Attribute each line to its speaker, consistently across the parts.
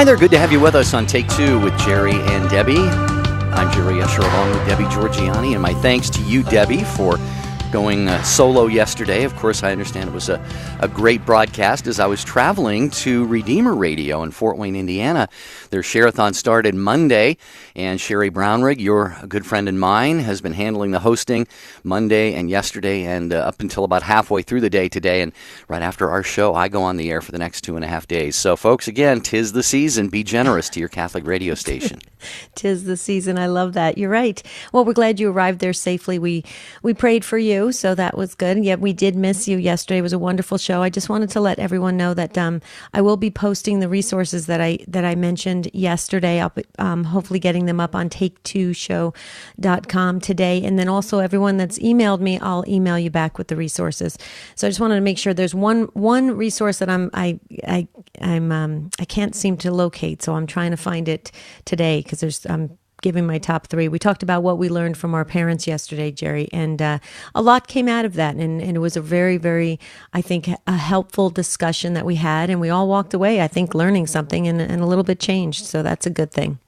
Speaker 1: Hi there, good to have you with us on Take Two with Jerry and Debbie. I'm Jerry Escher along with Debbie Georgiani, and my thanks to you, Debbie, for going solo yesterday. Of course, I understand it was a great broadcast as I was traveling to Redeemer Radio in Fort Wayne, Indiana. Their Share-a-thon started Monday, and Sherry Brownrigg, your good friend and mine, has been handling the hosting Monday and yesterday and up until about halfway through the day today. And right after our show, I go on the air for the next 2.5 days. So, folks, again, 'tis the season. Be generous to your Catholic radio station.
Speaker 2: 'Tis the season. I love that. You're right. Well, we're glad you arrived there safely. We prayed for you, so that was good. Yeah, we did miss you yesterday. It was a wonderful show. I just wanted to let everyone know that I will be posting the resources that I mentioned yesterday. I'll be hopefully getting them up on take2show.com today. And then also everyone that's emailed me, I'll email you back with the resources. So I just wanted to make sure there's one resource that I can't seem to locate. So I'm trying to find it today because I'm giving my top 3. We talked about what we learned from our parents yesterday, Jerry, and a lot came out of that. And it was a very, very, I think, a helpful discussion that we had. And we all walked away, I think, learning something and a little bit changed. So that's a good thing.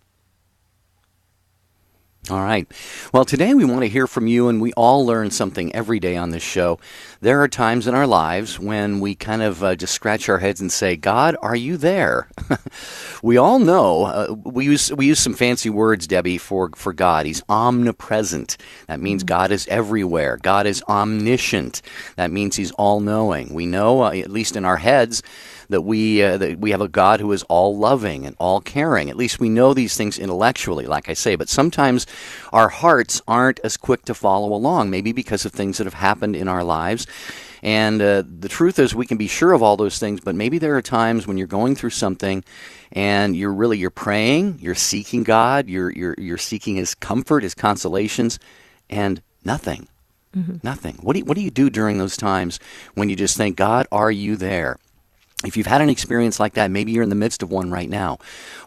Speaker 1: All right. Well, today we want to hear from you, and we all learn something every day on this show. There are times in our lives when we kind of just scratch our heads and say, God, are you there? We all know, we use some fancy words, Debbie, for God. He's omnipresent. That means God is everywhere. God is omniscient. That means he's all-knowing. We know, at least in our heads, that we have a God who is all-loving and all-caring. At least we know these things intellectually, like I say. But sometimes our hearts aren't as quick to follow along, maybe because of things that have happened in our lives. And the truth is we can be sure of all those things, but maybe there are times when you're going through something and you're praying, you're seeking God, you're seeking his comfort, his consolations, and nothing. Mm-hmm. Nothing. What do you do during those times when you just think, God, are you there? If you've had an experience like that, maybe you're in the midst of one right now.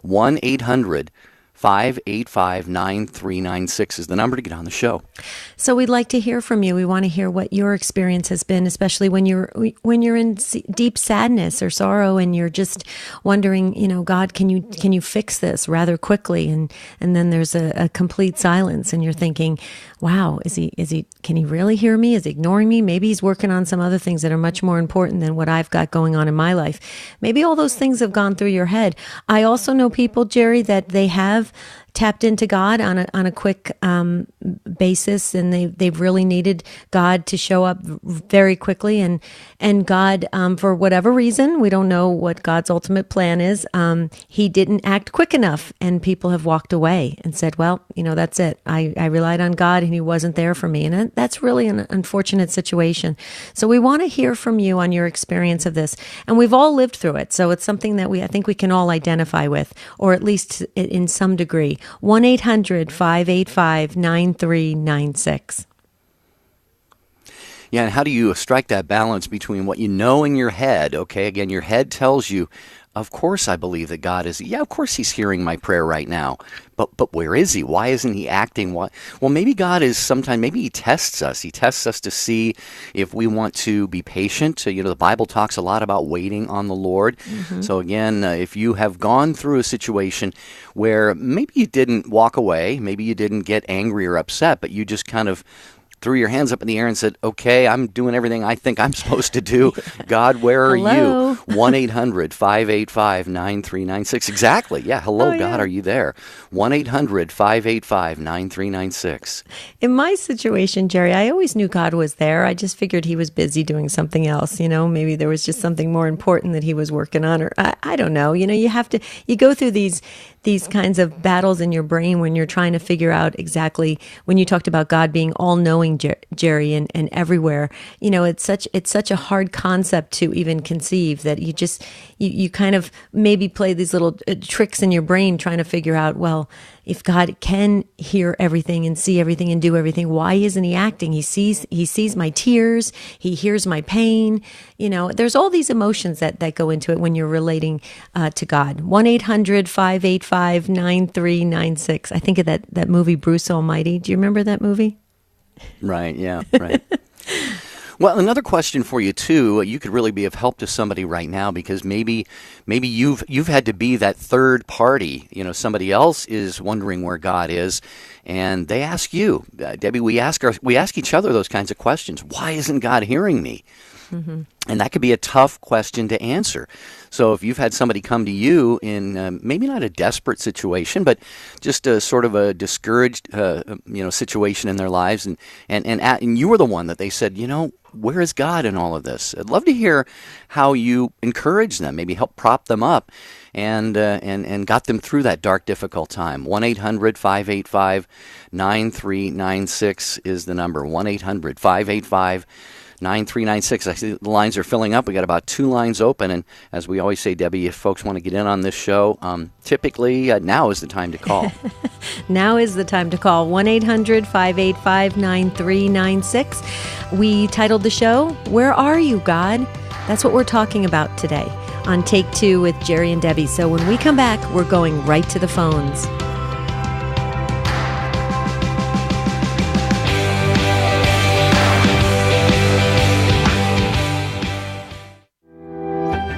Speaker 1: 1-800-585-9396 is the number to get on the show.
Speaker 2: So we'd like to hear from you. We want to hear what your experience has been, especially when you're in deep sadness or sorrow and you're just wondering, God, can you fix this rather quickly? And then there's a complete silence and you're thinking, wow, can he really hear me? Is he ignoring me? Maybe he's working on some other things that are much more important than what I've got going on in my life. Maybe all those things have gone through your head. I also know people, Jerry, that they have tapped into God on a quick basis, and they've really needed God to show up very quickly, and God, for whatever reason, we don't know what God's ultimate plan is, he didn't act quick enough, and people have walked away and said, well, that's it. I relied on God and he wasn't there for me, and that's really an unfortunate situation. So we want to hear from you on your experience of this, and we've all lived through it, so it's something that I think we can all identify with, or at least in some degree. 1-800-585-9396.
Speaker 1: Yeah, and how do you strike that balance between what you know in your head? Okay, again, your head tells you, of course I believe that God is, of course he's hearing my prayer right now. But where is he? Why isn't he acting? Well, maybe God is maybe he tests us. He tests us to see if we want to be patient. The Bible talks a lot about waiting on the Lord. Mm-hmm. So again, if you have gone through a situation where maybe you didn't walk away, maybe you didn't get angry or upset, but you just kind of threw your hands up in the air and said, okay, I'm doing everything I think I'm supposed to do. God, where are
Speaker 2: Hello?
Speaker 1: you? 1-800-585-9396. Exactly. Yeah. Hello, God,
Speaker 2: yeah.
Speaker 1: Are you there? 1-800-585-9396.
Speaker 2: In my situation, Jerry, I always knew God was there. I just figured he was busy doing something else. Maybe there was just something more important that he was working on, or I don't know. You go through these kinds of battles in your brain when you're trying to figure out exactly, when you talked about God being all-knowing, Jerry, and everywhere, it's such a hard concept to even conceive that you kind of maybe play these little tricks in your brain trying to figure out, well, if God can hear everything and see everything and do everything, why isn't he acting? He sees my tears. He hears my pain. There's all these emotions that go into it when you're relating to God. 1-800-585-9396. I think of that movie, Bruce Almighty. Do you remember that movie?
Speaker 1: Right. Yeah. Right. Well, another question for you too. You could really be of help to somebody right now because maybe you've had to be that third party. Somebody else is wondering where God is, and they ask you, Debbie. We ask each other those kinds of questions. Why isn't God hearing me? Mm-hmm. And that could be a tough question to answer. So if you've had somebody come to you in maybe not a desperate situation, but just a sort of a discouraged situation in their lives, and you were the one that they said, where is God in all of this? I'd love to hear how you encourage them, maybe help prop them up, and got them through that dark, difficult time. 1-800-585-9396 is the number. 1-800-585-9396. I see the lines are filling up. We got about 2 lines open, and as we always say, Debbie, if folks want to get in on this show, typically now is the time to call.
Speaker 2: Now is the time to call. 1-800-585-9396. We titled the show, Where Are You, God? That's what we're talking about today on Take Two with Jerry and Debbie. So when we come back, we're going right to the phones.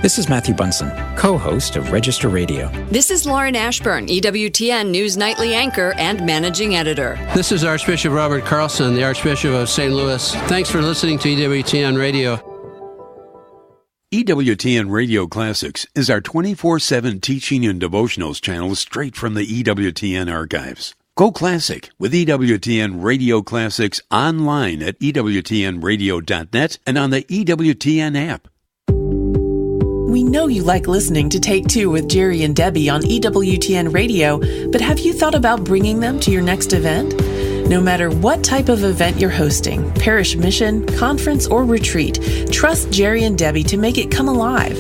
Speaker 3: This is Matthew Bunson, co-host of Register Radio.
Speaker 4: This is Lauren Ashburn, EWTN News Nightly anchor and managing editor.
Speaker 5: This is Archbishop Robert Carlson, the Archbishop of St. Louis. Thanks for listening to EWTN Radio.
Speaker 6: EWTN Radio Classics is our 24/7 teaching and devotionals channel straight from the EWTN archives. Go Classic with EWTN Radio Classics online at EWTNradio.net and on the EWTN app.
Speaker 7: We know you like listening to Take Two with Jerry and Debbie on EWTN Radio, but have you thought about bringing them to your next event? No matter what type of event you're hosting, parish mission, conference, or retreat, trust Jerry and Debbie to make it come alive.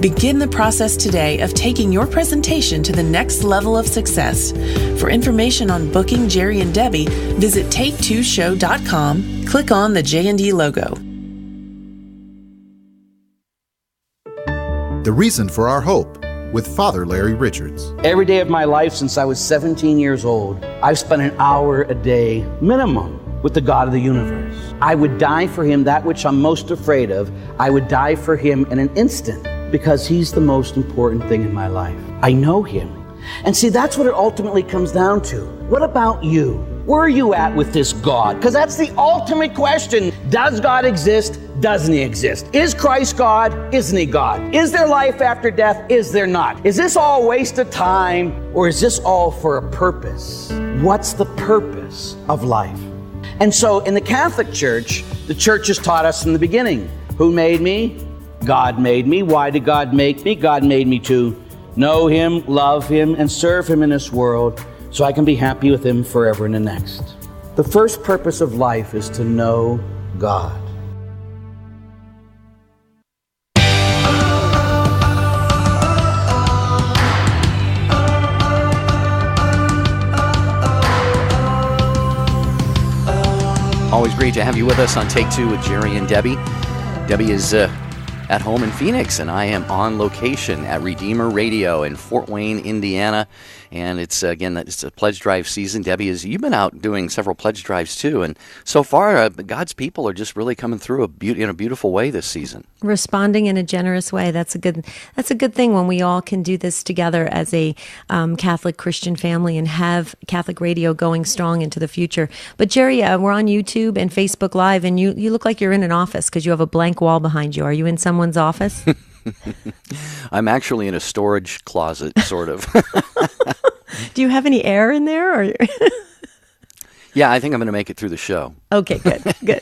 Speaker 7: Begin the process today of taking your presentation to the next level of success. For information on booking Jerry and Debbie, visit take2show.com, click on the J&D logo.
Speaker 8: The Reason for Our Hope with Father Larry Richards.
Speaker 9: Every day of my life since I was 17 years old, I've spent an hour a day minimum with the God of the universe. I would die for him, that which I'm most afraid of. I would die for him in an instant because he's the most important thing in my life. I know him. And see, that's what it ultimately comes down to. What about you? Where are you at with this God? Because that's the ultimate question. Does God exist? Doesn't he exist? Is Christ God? Isn't he God? Is there life after death? Is there not? Is this all a waste of time, or is this all for a purpose? What's the purpose of life? And so in the Catholic Church, the Church has taught us from the beginning, who made me? God made me. Why did God make me? God made me to know him, love him, and serve him in this world, so I can be happy with him forever in the next. The first purpose of life is to know God.
Speaker 1: Always great to have you with us on Take Two with Jerry and Debbie. Debbie is at home in Phoenix, and I am on location at Redeemer Radio in Fort Wayne, Indiana. And it's a pledge drive season. Debbie, you've been out doing several pledge drives too, and so far God's people are just really coming through in a beautiful way this season.
Speaker 2: Responding in a generous way. That's a good thing when we all can do this together as a Catholic Christian family and have Catholic radio going strong into the future. But Jerry, we're on YouTube and Facebook Live, and you look like you're in an office because you have a blank wall behind you. Are you in someone's office?
Speaker 1: I'm actually in a storage closet, sort of.
Speaker 2: Do you have any air in there? Or
Speaker 1: Yeah, I think I'm going to make it through the show.
Speaker 2: Okay, good.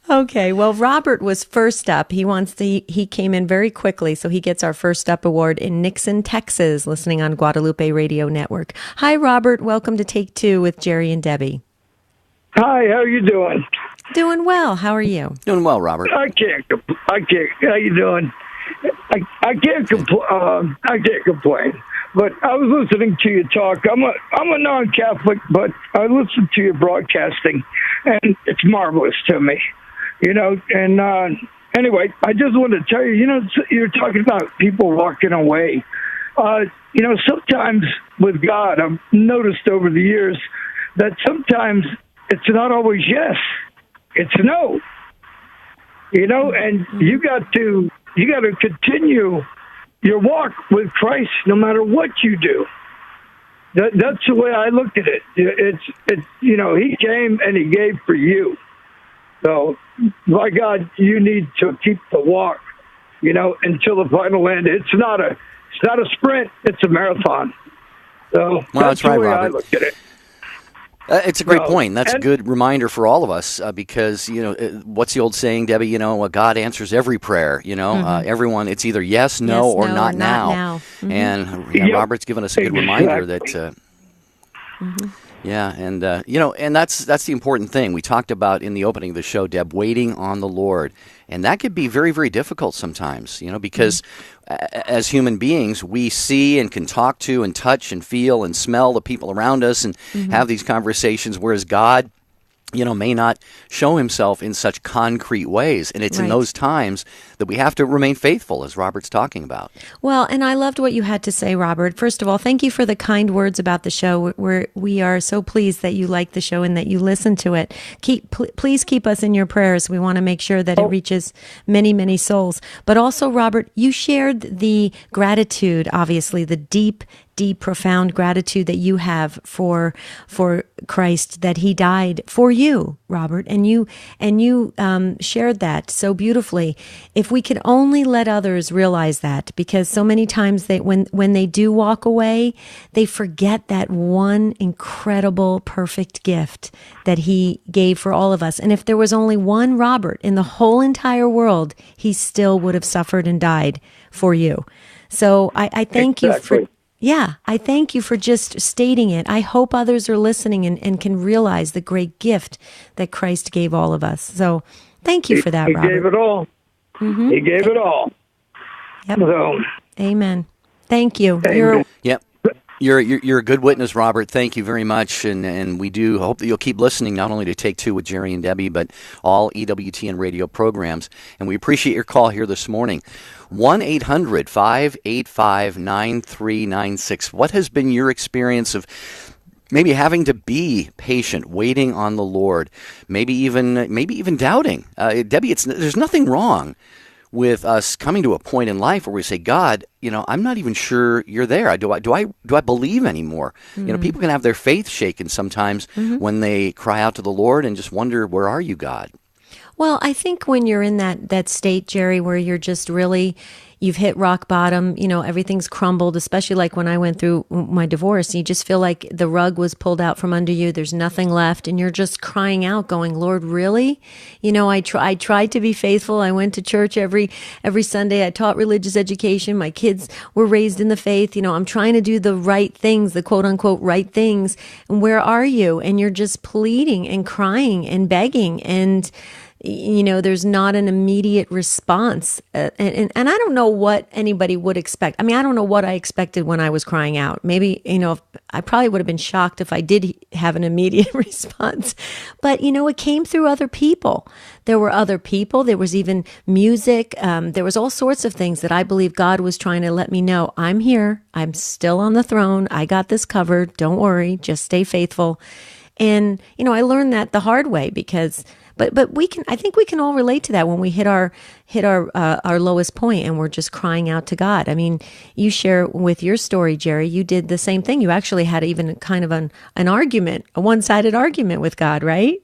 Speaker 2: Okay, well, Robert was first up. He came in very quickly, so he gets our First Up award in Nixon, Texas, listening on Guadalupe Radio Network. Hi, Robert. Welcome to Take Two with Jerry and Debbie.
Speaker 10: Hi, how are you doing?
Speaker 2: Doing well. How are you?
Speaker 1: Doing well, Robert.
Speaker 10: I can't. How you doing? I can't complain. But I was listening to you talk. I'm a non-Catholic, but I listen to your broadcasting, and it's marvelous to me. And anyway, I just wanted to tell you, you're talking about people walking away. Sometimes with God, I've noticed over the years that sometimes it's not always yes, it's no. and you got to continue your walk with Christ no matter what you do. That's the way I looked at it. It's He came and He gave for you. So, by God, you need to keep the walk, until the final end. It's not a sprint; it's a marathon. So that's
Speaker 1: right,
Speaker 10: the way
Speaker 1: Robert.
Speaker 10: I looked at it.
Speaker 1: It's a great point. That's a good reminder for all of us because, what's the old saying, Debbie? God answers every prayer. Everyone, it's either yes, no, or not now.
Speaker 2: Mm-hmm.
Speaker 1: And Robert's given us a good reminder that. Yeah, and and that's the important thing. We talked about in the opening of the show, Deb, waiting on the Lord, and that could be very, very difficult sometimes. Because as human beings, we see and can talk to and touch and feel and smell the people around us and have these conversations, whereas God, may not show Himself in such concrete ways, and it's in those times that we have to remain faithful, as Robert's talking about.
Speaker 2: Well, and I loved what you had to say, Robert. First of all, thank you for the kind words about the show. We are so pleased that you like the show and that you listen to it. Please keep us in your prayers. We want to make sure that it reaches many, many souls. But also, Robert, you shared the gratitude, obviously, the deep, profound gratitude that you have for Christ, that He died for you, Robert, and you shared that so beautifully. If we could only let others realize that, because so many times when they do walk away, they forget that one incredible, perfect gift that He gave for all of us. And if there was only one Robert in the whole entire world, he still would have suffered and died for you. So I thank you for. Yeah, I thank you for just stating it. I hope others are listening and can realize the great gift that Christ gave all of us. So thank you for that, Robert.
Speaker 10: He gave it all.
Speaker 2: Mm-hmm.
Speaker 10: He gave it all.
Speaker 2: Yep.
Speaker 10: So,
Speaker 2: amen. Thank you.
Speaker 1: You're a good witness, Robert. Thank you very much, and we do hope that you'll keep listening, not only to Take Two with Jerry and Debbie, but all EWTN radio programs. And we appreciate your call here this morning. 1-800-585-9396. What has been your experience of maybe having to be patient, waiting on the Lord, maybe even doubting? Debbie, there's nothing wrong with us coming to a point in life where we say, God, I'm not even sure you're there. Do I believe anymore?
Speaker 2: Mm-hmm.
Speaker 1: People can have their faith shaken sometimes when they cry out to the Lord and just wonder, where are you, God?
Speaker 2: Well, I think when you're in that state, Jerry, where you're just really, you've hit rock bottom, everything's crumbled, especially like when I went through my divorce, you just feel like the rug was pulled out from under you. There's nothing left. And you're just crying out going, Lord, really? I tried to be faithful. I went to church every Sunday. I taught religious education. My kids were raised in the faith. I'm trying to do the right things, the quote unquote right things. And where are you? And you're just pleading and crying and begging, and there's not an immediate response. And I don't know what anybody would expect. I mean, I don't know what I expected when I was crying out. Maybe, I probably would have been shocked if I did have an immediate response. But, it came through other people. There were other people. There was even music. There was all sorts of things that I believe God was trying to let me know. I'm here. I'm still on the throne. I got this covered. Don't worry. Just stay faithful. And, I learned that the hard way because... But I think we can all relate to that when we hit our lowest point and we're just crying out to God. I mean, you share with your story, Jerry, you did the same thing. You actually had even kind of an argument, a one-sided argument with God, right?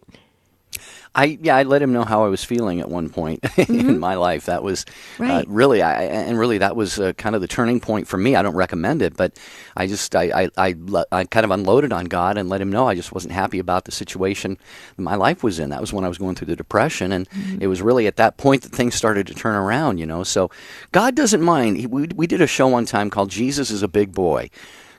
Speaker 1: I let Him know how I was feeling at one point in my life. That was really that was kind of the turning point for me. I don't recommend it, but I kind of unloaded on God and let Him know I just wasn't happy about the situation my life was in. That was when I was going through the depression, and it was really at that point that things started to turn around. So God doesn't mind. We did a show one time called "Jesus is a Big Boy."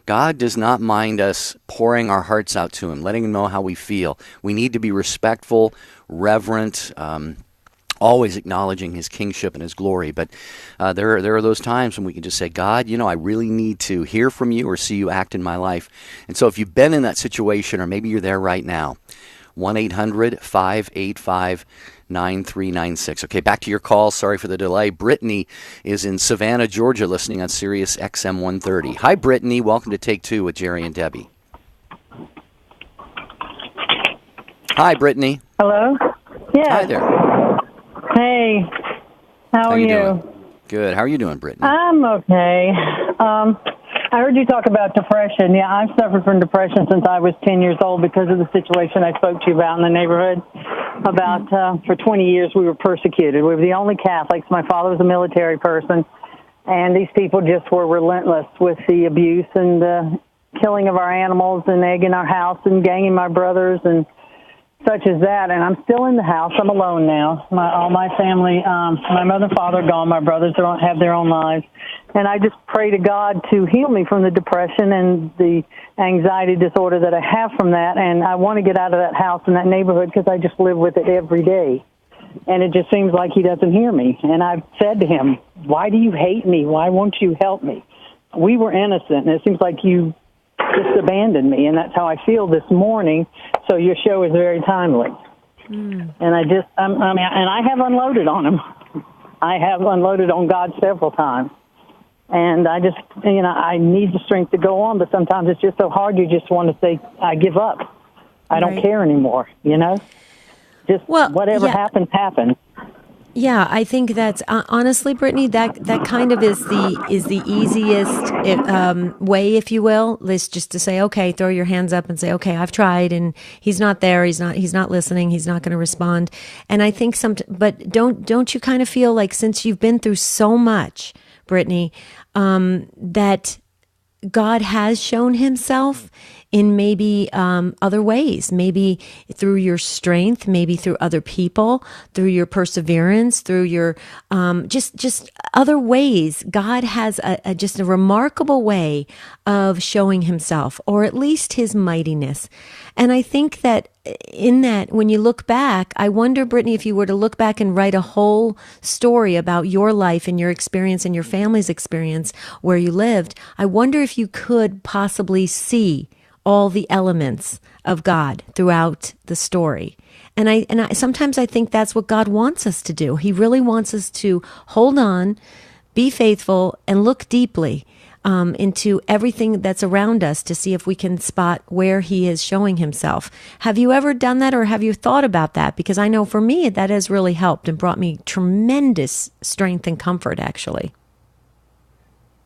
Speaker 1: God does not mind us pouring our hearts out to Him, letting Him know how we feel. We need to be respectful, reverent, always acknowledging His kingship and His glory. But there are those times when we can just say, God, I really need to hear from you or see you act in my life. And so if you've been in that situation, or maybe you're there right now, 1-800-585-9396. Okay, back to your call. Sorry for the delay. Brittany is in Savannah, Georgia, listening on Sirius XM 130. Hi, Brittany. Welcome to Take Two with Jerry and Debbie. Hi, Brittany.
Speaker 11: Hello? Yeah.
Speaker 1: Hi there.
Speaker 11: Hey, how are
Speaker 1: you
Speaker 11: you?
Speaker 1: doing? Good. How are you doing, Brittany?
Speaker 11: I'm okay. I heard you talk about depression. Yeah, I've suffered from depression since I was 10 years old because of the situation I spoke to you about in the neighborhood. For 20 years, we were persecuted. We were the only Catholics. My father was a military person, and these people just were relentless with the abuse and the killing of our animals and egging our house and ganging my brothers and such as that. And I'm still in the house. I'm alone now. All my family, my mother and father are gone. My brothers have their own lives. And I just pray to God to heal me from the depression and the anxiety disorder that I have from that. And I want to get out of that house and that neighborhood because I just live with it every day. And it just seems like he doesn't hear me. And I've said to him, why do you hate me? Why won't you help me? We were innocent, and it seems like you just abandoned me. And that's how I feel this morning. So your show is very timely. And I have unloaded on him. I have unloaded on God several times. And I just, I need the strength to go on, but sometimes it's just so hard. You just want to say, I give up. I don't care anymore, Just whatever happens, happens.
Speaker 2: Yeah, I think that's honestly, Brittany, that kind of is the easiest way, if you will, is just to say, okay, throw your hands up and say, okay, I've tried, and he's not there, he's not listening, he's not going to respond. And I think but don't you kind of feel like, since you've been through so much, Brittany, that God has shown himself in maybe other ways, maybe through your strength, maybe through other people, through your perseverance, through your just other ways. God has just a remarkable way of showing himself, or at least his mightiness. And I think that in that, when you look back, I wonder, Brittany, if you were to look back and write a whole story about your life and your experience and your family's experience where you lived, I wonder if you could possibly see all the elements of God throughout the story. And I sometimes I think that's what God wants us to do. He really wants us to hold on, be faithful, and look deeply into everything that's around us to see if we can spot where he is showing himself. Have you ever done that, or have you thought about that? Because I know for me that has really helped and brought me tremendous strength and comfort, actually.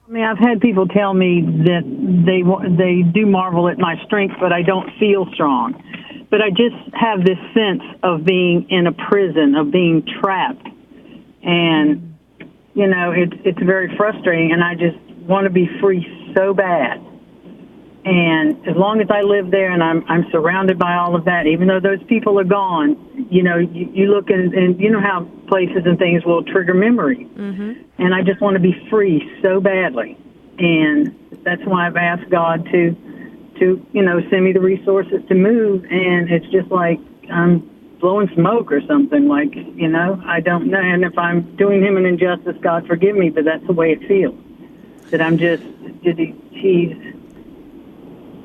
Speaker 11: I mean, I've had people tell me that they do marvel at my strength, but I don't feel strong. But I just have this sense of being in a prison, of being trapped. And, it's very frustrating, and I just want to be free so bad. And as long as I live there and I'm surrounded by all of that, even though those people are gone, you look and you know how places and things will trigger memory. Mm-hmm. And I just want to be free so badly. And that's why I've asked God to send me the resources to move. And it's just like I'm blowing smoke or something, I don't know. And if I'm doing him an injustice, God forgive me, but that's the way it feels. That he's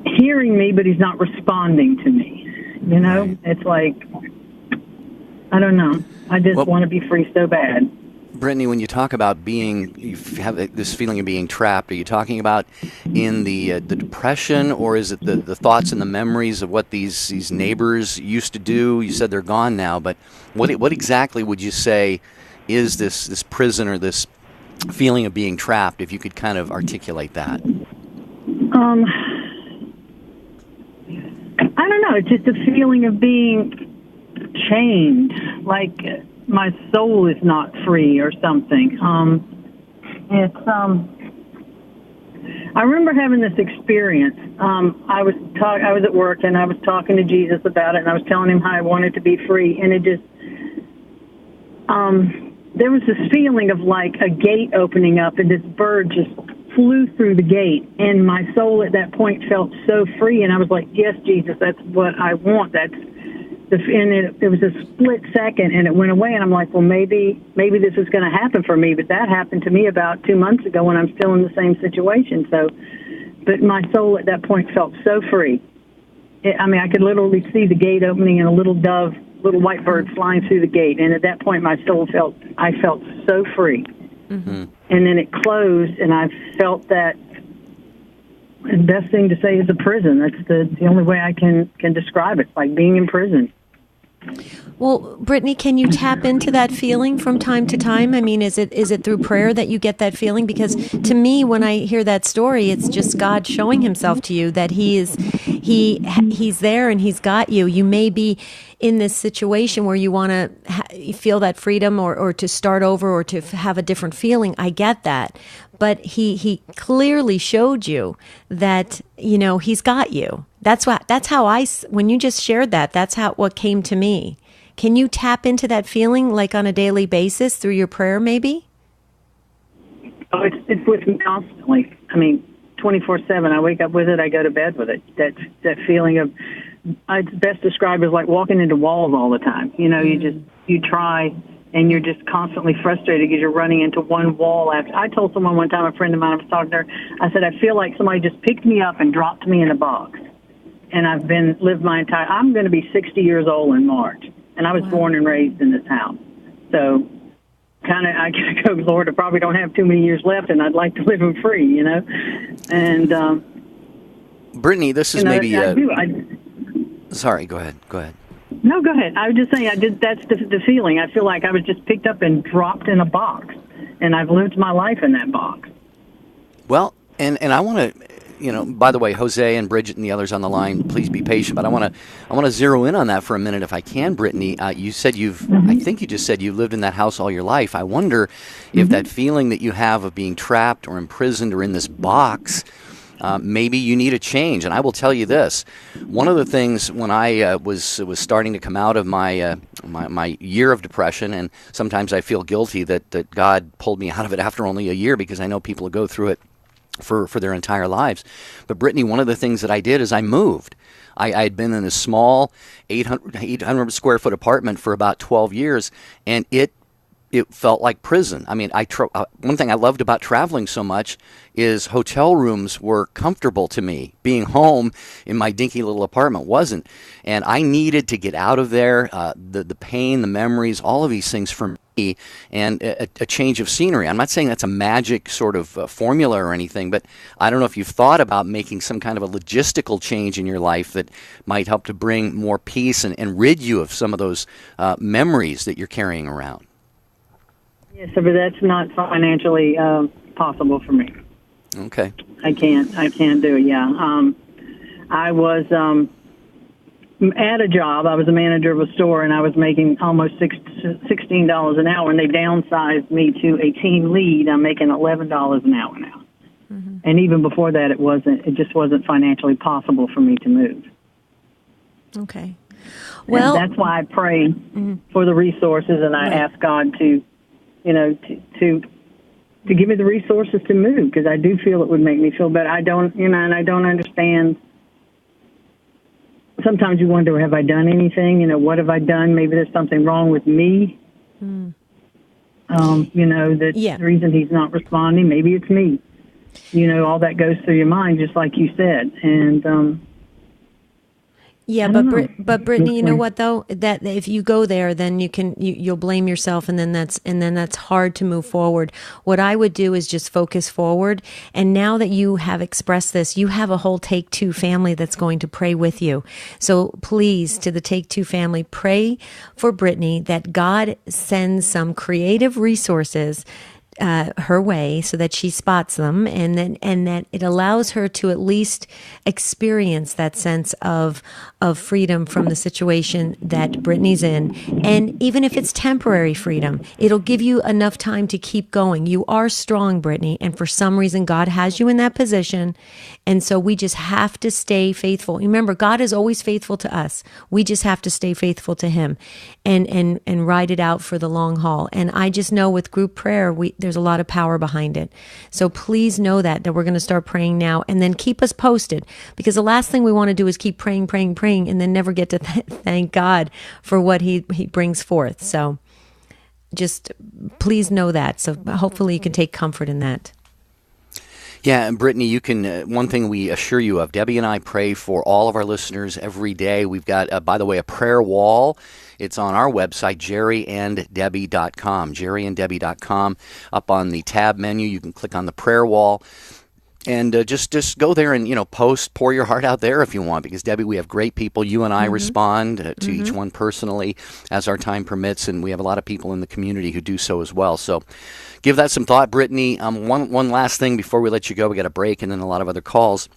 Speaker 11: hearing me, but he's not responding to me. Right. It's like, I don't know. I just want to be free so bad.
Speaker 1: Brittany, when you talk about you have this feeling of being trapped, are you talking about in the depression, or is it the thoughts and the memories of what these neighbors used to do? You said they're gone now, but what exactly would you say is this prison, or this feeling of being trapped, if you could kind of articulate that?
Speaker 11: I don't know. It's just a feeling of being chained, like my soul is not free or something. I remember having this experience. I was at work, and I was talking to Jesus about it, and I was telling him how I wanted to be free, and it just there was this feeling of like a gate opening up, and this bird just flew through the gate, and my soul at that point felt so free, and I was like, yes, Jesus, that's what I want. It was a split second, and it went away, and I'm like, well, maybe this is going to happen for me, but that happened to me about 2 months ago when I'm still in the same situation. But my soul at that point felt so free. I could literally see the gate opening and a little white bird flying through the gate, and at that point my soul felt so free. Mm-hmm. And then it closed, and I felt that the best thing to say is a prison. That's the only way I can describe it, like being in prison.
Speaker 2: Well, Brittany, can you tap into that feeling from time to time? I mean, is it through prayer that you get that feeling? Because to me, when I hear that story, it's just God showing himself to you that he's there and he's got you. You may be in this situation where you want to feel that freedom or to start over or to have a different feeling. I get that. But he clearly showed you that, he's got you. That's how when you just shared that, that's what came to me. Can you tap into that feeling like on a daily basis through your prayer maybe?
Speaker 11: Oh, it's with me constantly. I mean, 24/7. I wake up with it. I go to bed with it. That feeling of, it's best described as like walking into walls all the time. You try and you're just constantly frustrated because you're running into one wall after. I told someone one time, a friend of mine, I was talking to her, I said, I feel like somebody just picked me up and dropped me in a box. And I'm going to be 60 years old in March. And I was born and raised in this house. So I go, Lord, I probably don't have too many years left, and I'd like to live them free, And
Speaker 1: Brittany, this is maybe... Sorry, go ahead.
Speaker 11: No, go ahead. I was just saying, that's the feeling. I feel like I was just picked up and dropped in a box, and I've lived my life in that box.
Speaker 1: Well, and I want to... by the way, Jose and Bridget and the others on the line, please be patient. But I want to zero in on that for a minute, if I can, Brittany. You said I think you just said you lived in that house all your life. I wonder if that feeling that you have of being trapped or imprisoned or in this box, maybe you need a change. And I will tell you this: one of the things when I was starting to come out of my year of depression, and sometimes I feel guilty that God pulled me out of it after only a year, because I know people who go through it for their entire lives. But Brittany, one of the things that I did is I moved. I had been in a small 800 square foot apartment for about 12 years, and it felt like prison. I mean, one thing I loved about traveling so much is hotel rooms were comfortable to me. Being home in my dinky little apartment wasn't. And I needed to get out of there, the pain, the memories, all of these things for me, and a change of scenery. I'm not saying that's a magic sort of formula or anything, but I don't know if you've thought about making some kind of a logistical change in your life that might help to bring more peace and rid you of some of those memories that you're carrying around.
Speaker 11: Yes, but that's not financially possible for me.
Speaker 1: Okay.
Speaker 11: I can't do it. Yeah. I was at a job. I was a manager of a store, and I was making almost $16 an hour. And they downsized me to a team lead. I'm making $11 an hour now. Mm-hmm. And even before that, it just wasn't financially possible for me to move.
Speaker 2: Okay. Well,
Speaker 11: and that's why I pray for the resources, and I ask God to give me the resources to move, because I do feel it would make me feel better. I don't understand. Sometimes you wonder, have I done anything? What have I done? Maybe there's something wrong with me. The reason he's not responding, maybe it's me. All that goes through your mind, just like you said. And,
Speaker 2: but Brittany, you know what though? That if you go there, then you'll blame yourself, and then that's hard to move forward. What I would do is just focus forward. And now that you have expressed this, you have a whole Take Two family that's going to pray with you. So please, to the Take Two family, pray for Brittany that God sends some creative resources her way so that she spots them, and that it allows her to at least experience that sense of freedom from the situation that Brittany's in. And even if it's temporary freedom, it'll give you enough time to keep going. You are strong, Brittany, and for some reason God has you in that position. And so we just have to stay faithful. Remember, God is always faithful to us. We just have to stay faithful to him and ride it out for the long haul. And I just know with group prayer, there's a lot of power behind it. So please know that we're going to start praying now, and then keep us posted, because the last thing we want to do is keep praying, and then never get to thank God for what he brings forth. So just please know that. So hopefully you can take comfort in that.
Speaker 1: Yeah, and Brittany, you can. One thing we assure you of, Debbie and I pray for all of our listeners every day. We've got, by the way, a prayer wall. It's on our website, jerryanddebbie.com. jerryanddebbie.com. Up on the tab menu, you can click on the prayer wall. And just go there and, pour your heart out there if you want, because, Debbie, we have great people. You and I respond to each one personally as our time permits, and we have a lot of people in the community who do so as well. So give that some thought. Brittany, one last thing before we let you go. We got a break and then a lot of other calls.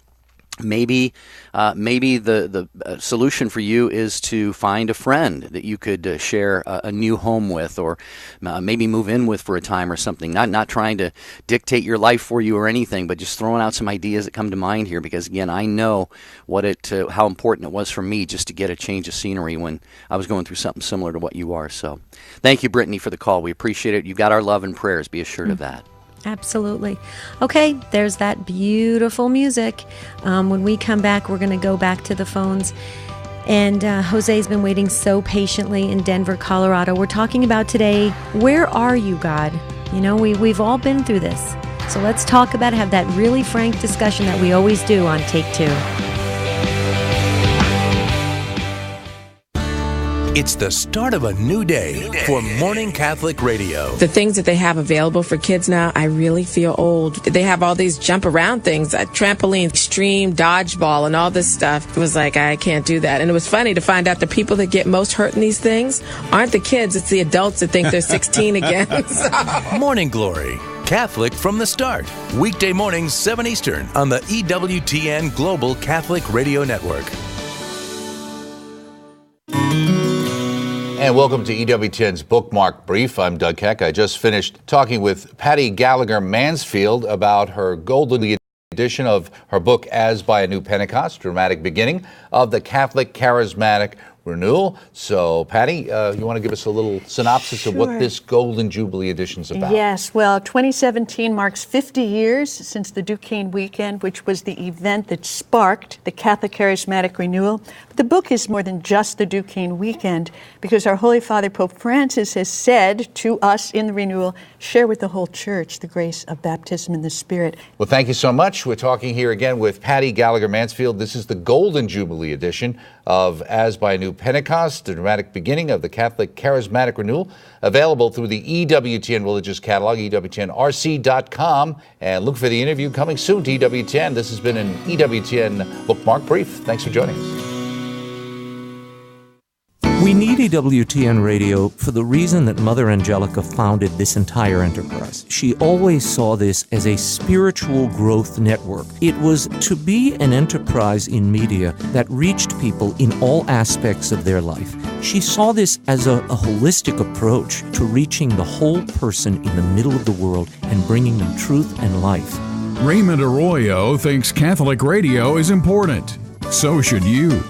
Speaker 1: Maybe the solution for you is to find a friend that you could share a new home with, or maybe move in with for a time or something. Not trying to dictate your life for you or anything, but just throwing out some ideas that come to mind here. Because again, I know how important it was for me just to get a change of scenery when I was going through something similar to what you are. So, thank you, Brittany, for the call. We appreciate it. You've got our love and prayers. Be assured of that.
Speaker 2: Absolutely. Okay, there's that beautiful music. When we come back, we're going to go back to the phones. And Jose's been waiting so patiently in Denver, Colorado. We're talking about today, where are you, God? We've all been through this. So let's talk about it, have that really frank discussion that we always do on Take Two.
Speaker 12: It's the start of a new day for Morning Catholic Radio.
Speaker 13: The things that they have available for kids now, I really feel old. They have all these jump around things, trampoline, extreme, dodgeball, and all this stuff. It was like, I can't do that. And it was funny to find out the people that get most hurt in these things aren't the kids, it's the adults that think they're 16 again.
Speaker 12: Morning Glory, Catholic from the start. Weekday mornings, 7 Eastern on the EWTN Global Catholic Radio Network.
Speaker 14: And welcome to EWTN's Bookmark Brief. I'm Doug Keck. I just finished talking with Patty Gallagher Mansfield about her golden edition of her book, As by a New Pentecost, Dramatic Beginning of the Catholic Charismatic Renewal. So, Patty, you want to give us a little synopsis of what this Golden Jubilee edition is about?
Speaker 15: Yes. Well, 2017 marks 50 years since the Duquesne Weekend, which was the event that sparked the Catholic Charismatic Renewal. But the book is more than just the Duquesne Weekend, because our Holy Father, Pope Francis, has said to us in the renewal, share with the whole Church the grace of baptism in the Spirit.
Speaker 14: Well, thank you so much. We're talking here again with Patty Gallagher Mansfield. This is the Golden Jubilee edition of As by a New Pentecost, the dramatic beginning of the Catholic Charismatic Renewal, available through the EWTN Religious Catalog, EWTNRC.com, and look for the interview coming soon to EWTN. This has been an EWTN Bookmark Brief. Thanks for joining us.
Speaker 16: We need EWTN Radio for the reason that Mother Angelica founded this entire enterprise. She always saw this as a spiritual growth network. It was to be an enterprise in media that reached people in all aspects of their life. She saw this as a holistic approach to reaching the whole person in the middle of the world and bringing them truth and life.
Speaker 17: Raymond Arroyo thinks Catholic radio is important. So should you.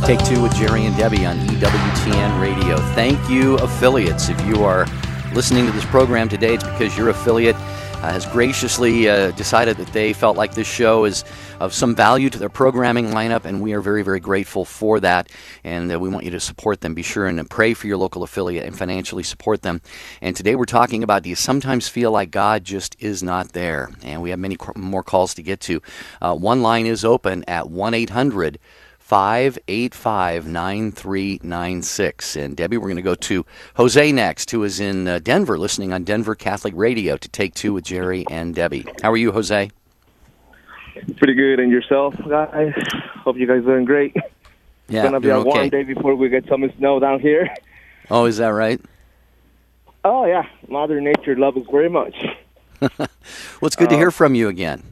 Speaker 1: Take Two with Jerry and Debbie on EWTN Radio. Thank you, affiliates. If you are listening to this program today, it's because your affiliate has graciously decided that they felt like this show is of some value to their programming lineup, and we are very, very grateful for that, and we want you to support them. Be sure and pray for your local affiliate and financially support them. And today we're talking about, do you sometimes feel like God just is not there? And we have many more calls to get to. One line is open at 1-800 585-9396. And Debbie, we're going to go to Jose next, who is in Denver, listening on Denver Catholic Radio to Take Two with Jerry and Debbie. How are you, Jose?
Speaker 18: Pretty good. And yourself, guys? Hope you guys are doing great.
Speaker 1: Yeah,
Speaker 18: it's going to be a warm day before we get some snow down here.
Speaker 1: Oh, is that right?
Speaker 18: Oh, yeah. Mother Nature loves us very much.
Speaker 1: Well, it's good to hear from you again.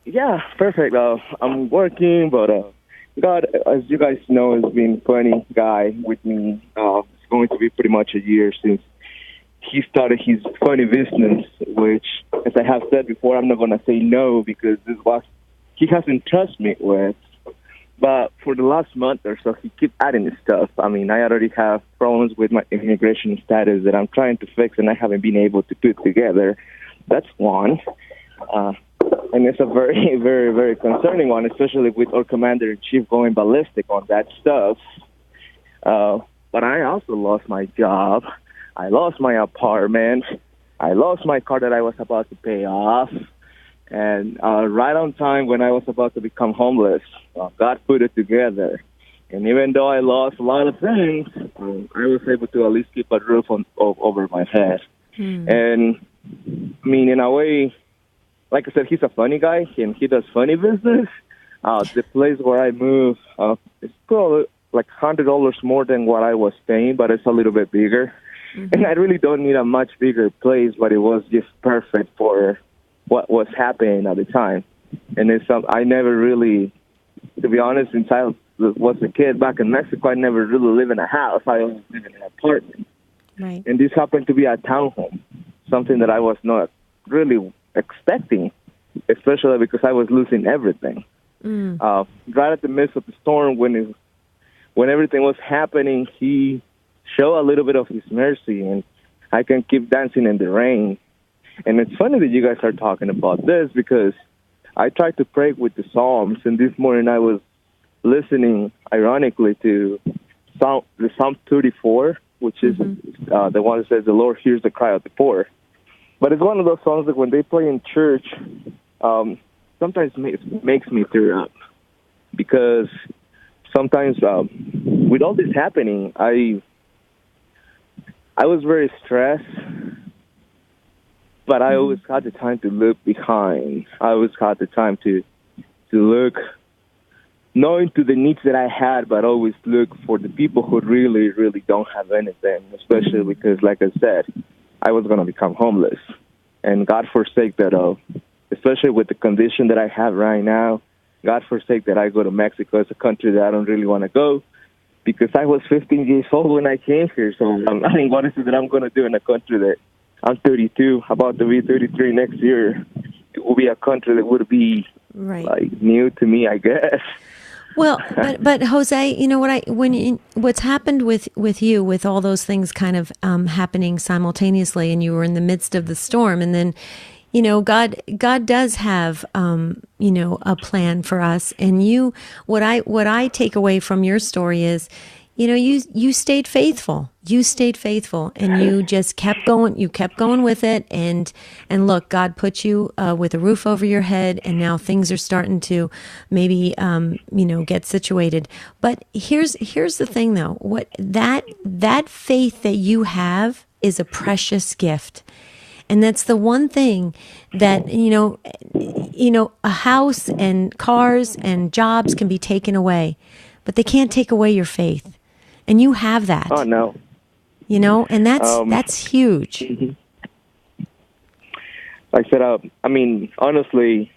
Speaker 18: Yeah, perfect. I'm working, but God, as you guys know, has been a funny guy with me. It's going to be pretty much a year since he started his funny business, which, as I have said before, I'm not going to say no because this was he hasn't trusted me with. But for the last month or so, he keeps adding stuff. I mean, I already have problems with my immigration status that I'm trying to fix, and I haven't been able to put together. That's one. And it's a very, very, very concerning one, especially with our commander-in-chief going ballistic on that stuff. But I also lost my job. I lost my apartment. I lost my car that I was about to pay off. And right on time when I was about to become homeless, God put it together. And even though I lost a lot of things, I was able to at least keep a roof over my head. And, I mean, in a way, like I said, he's a funny guy, and he does funny business. The place where I moved, it's probably like $100 more than what I was paying, but it's a little bit bigger. And I really don't need a much bigger place, but it was just perfect for what was happening at the time. And it's I never really, to be honest, since I was a kid back in Mexico, I never really lived in a house. I always lived in an apartment.
Speaker 2: Right.
Speaker 18: And this happened to be a townhome, something that I was not really expecting, especially because I was losing everything. Right at the midst of the storm, when everything was happening, he showed a little bit of his mercy, and I can keep dancing in the rain. And it's funny that you guys are talking about this, because I tried to pray with the Psalms, and this morning I was listening, ironically, to the Psalm 34, which is the one that says, "The Lord hears the cry of the poor." But it's one of those songs that when they play in church, sometimes makes me tear up, because sometimes with all this happening, I was very stressed, but I always had the time to look behind. I always had the time to look, knowing to the needs that I had, but always look for the people who really, really don't have anything, especially because, like I said, I was going to become homeless. And God forsake that, especially with the condition that I have right now, God forsake that I go to Mexico. It's a country that I don't really want to go, because I was 15 years old when I came here. So I mean, what is it that I'm going to do in a country that I'm 32, about to be 33 next year? It will be a country that would be like new to me, I guess.
Speaker 2: Well, but Jose, you know what's happened with you, with all those things kind of happening simultaneously, and you were in the midst of the storm, and then, you know, God does have a plan for us, and what I take away from your story is, you know, you stayed faithful. You stayed faithful, and you just kept going. You kept going with it, and look, God put you with a roof over your head, and now things are starting to maybe get situated. But here's the thing, though. What that faith that you have is a precious gift. And that's the one thing that, a house and cars and jobs can be taken away, but they can't take away your faith. And you have that.
Speaker 18: Oh, no.
Speaker 2: You know, and that's huge.
Speaker 18: Like I said, I mean, honestly,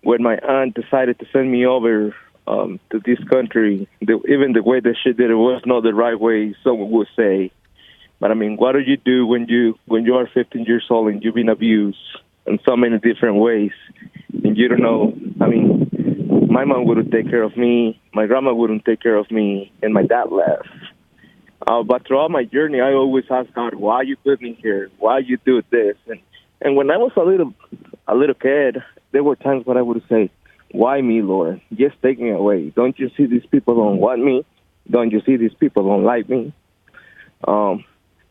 Speaker 18: when my aunt decided to send me over to this country, even the way that she did it was not the right way, someone would say. But I mean, what do you do when you are 15 years old and you've been abused in so many different ways, and you don't know? I mean, my mom wouldn't take care of me, my grandma wouldn't take care of me, and my dad left. But throughout my journey, I always asked God, "Why you put me here? Why you do this?" And when I was a little kid, there were times when I would say, "Why me, Lord? Just take me away. Don't you see these people don't want me? Don't you see these people don't like me?"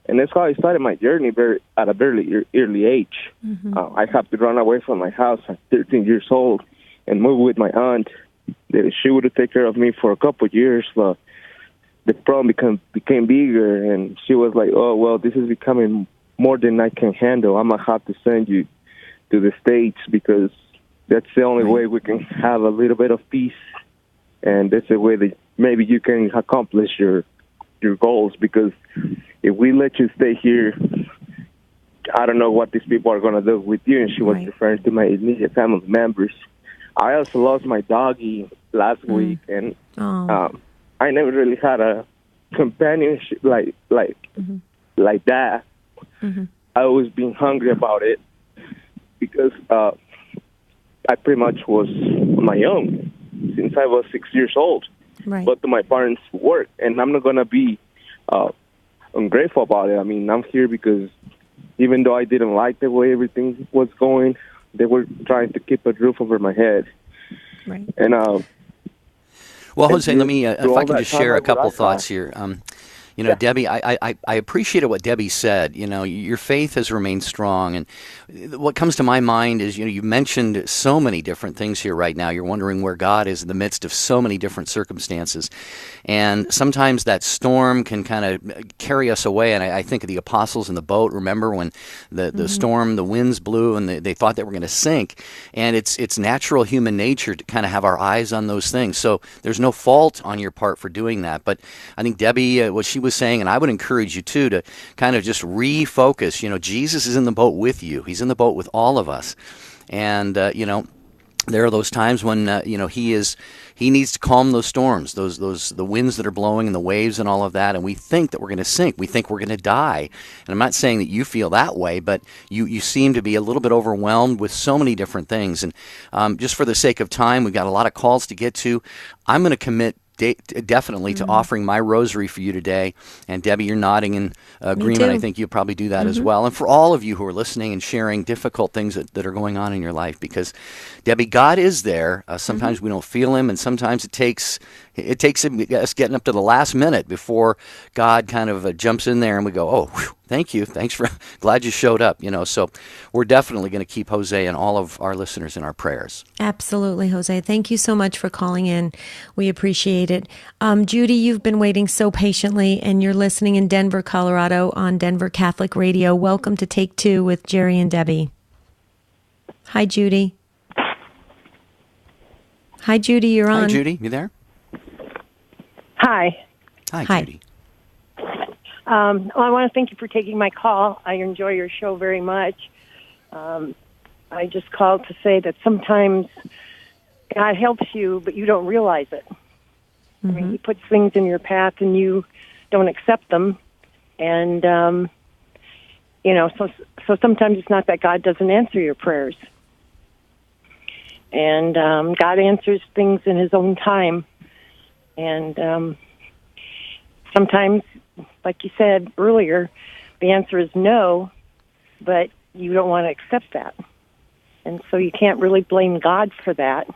Speaker 18: And that's how I started my journey at a very early age. I had to run away from my house at 13 years old and move with my aunt. She would take care of me for a couple of years, but the problem became bigger, and she was like, "Oh, well, this is becoming more than I can handle. I'm going to have to send you to the States, because that's the only way we can have a little bit of peace, and that's the way that maybe you can accomplish your goals, because if we let you stay here, I don't know what these people are going to do with you." And she was referring to my immediate family members. I also lost my doggie last week, and I never really had a companionship like that. I always been hungry about it, because I pretty much was on my own since I was 6 years old. But to my parents' work, and I'm not going to be ungrateful about it. I mean, I'm here because even though I didn't like the way everything was going, they were trying to keep a roof over my head. And
Speaker 1: well, Jose, let me, if I can just share a couple thoughts here. You know, Debbie, I appreciated what Debbie said. You know, your faith has remained strong. And what comes to my mind is, you know, you mentioned so many different things here right now. You're wondering where God is in the midst of so many different circumstances. And sometimes that storm can kind of carry us away. And I think of the apostles in the boat. Remember when the storm, the winds blew, and they thought they were going to sink. And it's natural human nature to kind of have our eyes on those things. So there's no fault on your part for doing that. But I think Debbie, what she was saying, and I would encourage you too, to kind of just refocus. You know, Jesus is in the boat with you. He's in the boat with all of us. And, you know, there are those times when, you know, he needs to calm those storms, the winds that are blowing and the waves and all of that. And we think that we're going to sink. We think we're going to die. And I'm not saying that you feel that way, but you seem to be a little bit overwhelmed with so many different things. And just for the sake of time, we've got a lot of calls to get to. I'm going to commit definitely to offering my rosary for you today. And Debbie, you're nodding in agreement. I think you'll probably do that as well. And for all of you who are listening and sharing difficult things that are going on in your life, because Debbie, God is there. Sometimes we don't feel him, and sometimes it takes us getting up to the last minute before God kind of jumps in there and we go, oh, whew, thank you. Thanks for, glad you showed up. You know, so we're definitely going to keep Jose and all of our listeners in our prayers.
Speaker 2: Absolutely, Jose. Thank you so much for calling in. We appreciate it. Judy, you've been waiting so patiently, and you're listening in Denver, Colorado on Denver Catholic Radio. Welcome to Take Two with Jerry and Debbie. Hi, Judy. Hi, Judy, you're on.
Speaker 1: Hi, Judy, you there?
Speaker 19: Hi.
Speaker 1: Hi, Judy.
Speaker 19: Well, I want to thank you for taking my call. I enjoy your show very much. I just called to say that sometimes God helps you, but you don't realize it. I mean, he puts things in your path and you don't accept them. And, you know, so sometimes it's not that God doesn't answer your prayers. And God answers things in his own time. And sometimes, like you said earlier, the answer is no, but you don't want to accept that. And so you can't really blame God for that.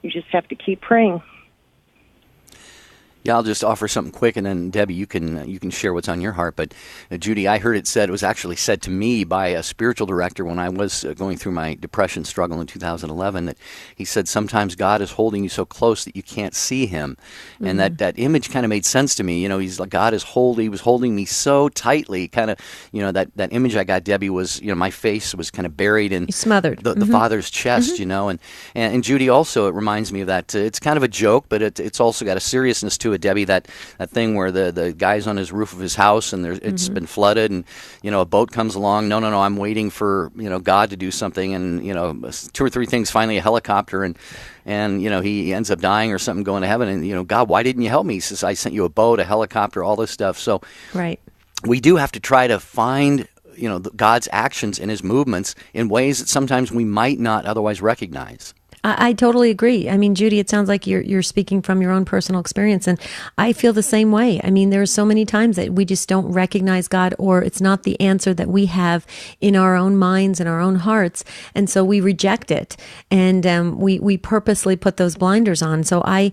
Speaker 19: You just have to keep praying.
Speaker 1: Yeah, I'll just offer something quick, and then Debbie, you can share what's on your heart. But Judy, I heard it was actually said to me by a spiritual director when I was going through my depression struggle in 2011, that he said sometimes God is holding you so close that you can't see him, and that image kind of made sense to me. You know, he's like, God is he was holding me so tightly, kind of. You know, that image I got, Debbie, was, you know, my face was kind of buried in
Speaker 2: smothered
Speaker 1: the Father's chest. You know, and Judy also, it reminds me of that. It's kind of a joke, but it's also got a seriousness to it, Debbie, that thing where the guy's on his roof of his house and it's been flooded, and, you know, a boat comes along. No, I'm waiting for, you know, God to do something, and, you know, 2 or 3 things, finally a helicopter, and you know, he ends up dying or something, going to heaven, and, you know, God, why didn't you help me? He says, I sent you a boat, a helicopter, all this stuff. So we do have to try to find, you know, God's actions and his movements in ways that sometimes we might not otherwise recognize.
Speaker 2: I totally agree. I mean, Judy, it sounds like you're speaking from your own personal experience, and I feel the same way. I mean, there are so many times that we just don't recognize God, or it's not the answer that we have in our own minds and our own hearts, and so we reject it, and we purposely put those blinders on. So I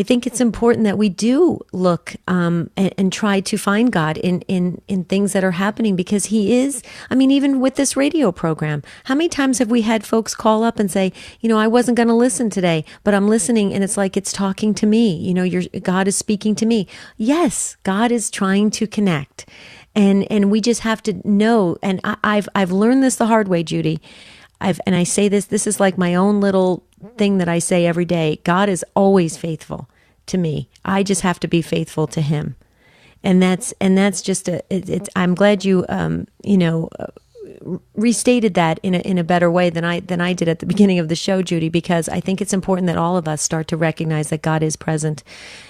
Speaker 2: think it's important that we do look and try to find God in things that are happening, because he is. I mean, even with this radio program, how many times have we had folks call up and say, you know, I wasn't going to listen today, but I'm listening, and it's like it's talking to me. You know, God is speaking to me. Yes, God is trying to connect, and we just have to know. And I've learned this the hard way, Judy. And I say this is like my own little thing that I say every day. God is always faithful to me. I just have to be faithful to him, and that's just I'm glad you restated that in a better way than I did at the beginning of the show, Judy, because I think it's important that all of us start to recognize that God is present,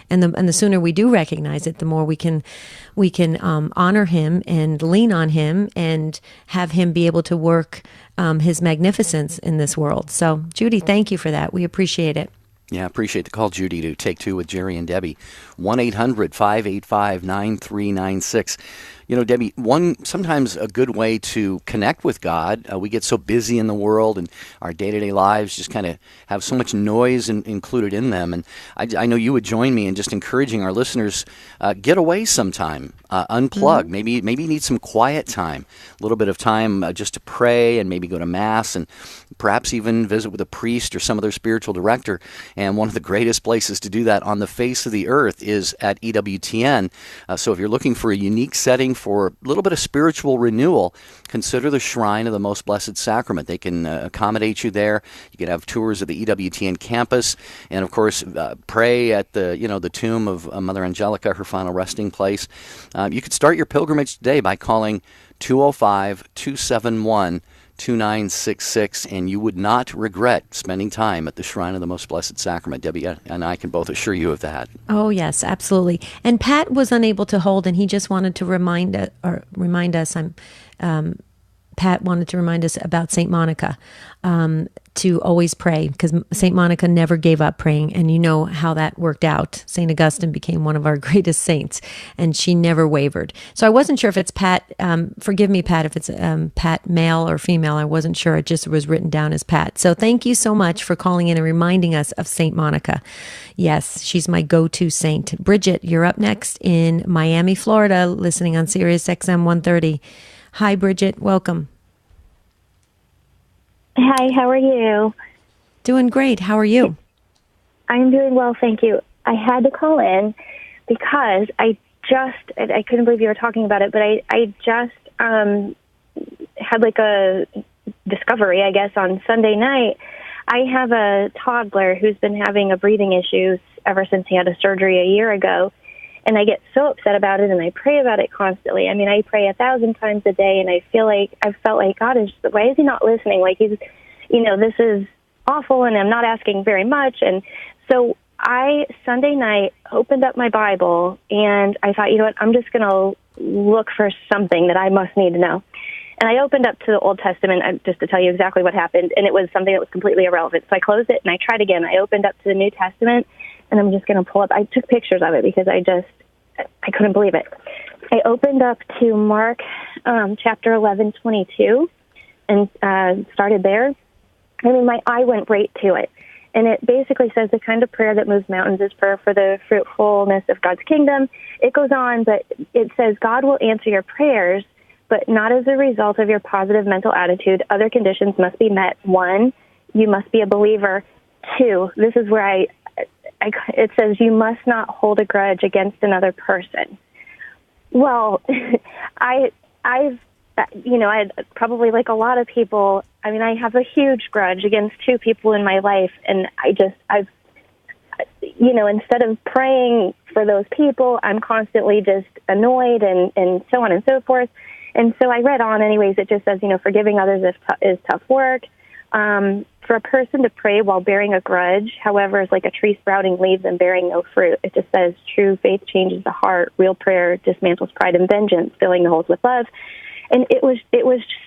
Speaker 2: and the sooner we do recognize it, the more we can honor him and lean on him and have him be able to work his magnificence in this world. So, Judy, thank you for that. We appreciate it.
Speaker 1: Yeah, appreciate the call, Judy, to Take Two with Jerry and Debbie. 1-800-585-9396. Debbie, sometimes a good way to connect with God, we get so busy in the world and our day-to-day lives just kind of have so much noise included in them. And I know you would join me in just encouraging our listeners, get away sometime, unplug. Maybe you need some quiet time, a little bit of time just to pray and maybe go to Mass and perhaps even visit with a priest or some other spiritual director. And one of the greatest places to do that on the face of the earth is at EWTN. So if you're looking for a unique setting for a little bit of spiritual renewal, consider the Shrine of the Most Blessed Sacrament. They can accommodate you there. You can have tours of the EWTN campus, and of course, pray at the tomb of Mother Angelica, her final resting place. You could start your pilgrimage today by calling 205-271-2966, and you would not regret spending time at the Shrine of the Most Blessed Sacrament. Debbie and I can both assure you of that.
Speaker 2: Oh, yes, absolutely. And Pat was unable to hold, and he just wanted to remind us. Pat wanted to remind us about St. Monica, to always pray, because St. Monica never gave up praying, and you know how that worked out. St. Augustine became one of our greatest saints, and she never wavered. So I wasn't sure if it's Pat. Forgive me, Pat, if it's Pat, male or female. I wasn't sure. It just was written down as Pat. So thank you so much for calling in and reminding us of St. Monica. Yes, she's my go-to saint. Bridget, you're up next in Miami, Florida, listening on Sirius XM 130. Hi, Bridget. Welcome.
Speaker 20: Hi, how are you?
Speaker 2: Doing great. How are you?
Speaker 20: I'm doing well, thank you. I had to call in because I couldn't believe you were talking about it, but I just had like a discovery, I guess, on Sunday night. I have a toddler who's been having breathing issues ever since he had a surgery a year ago. And I get so upset about it, and I pray about it constantly. I mean, I pray 1,000 times a day, and I've felt like God is, why is he not listening? Like this is awful, and I'm not asking very much. And so Sunday night, opened up my Bible, and I thought, you know what, I'm just going to look for something that I must need to know. And I opened up to the Old Testament just to tell you exactly what happened, and it was something that was completely irrelevant. So I closed it, and I tried again. I opened up to the New Testament, and I'm just going to pull up. I took pictures of it because I couldn't believe it. I opened up to Mark chapter 11:22 and started there. I mean, my eye went right to it. And it basically says the kind of prayer that moves mountains is prayer for the fruitfulness of God's kingdom. It goes on, but it says God will answer your prayers, but not as a result of your positive mental attitude. Other conditions must be met. 1, you must be a believer. 2, this is where it says you must not hold a grudge against another person. Well, I've probably, like a lot of people, I mean, I have a huge grudge against 2 people in my life, and instead of praying for those people, I'm constantly just annoyed and so on and so forth. And so I read on anyways. It just says, forgiving others is tough work. For a person to pray while bearing a grudge, however, is like a tree sprouting leaves and bearing no fruit. It just says true faith changes the heart. Real prayer dismantles pride and vengeance, filling the holes with love. And it was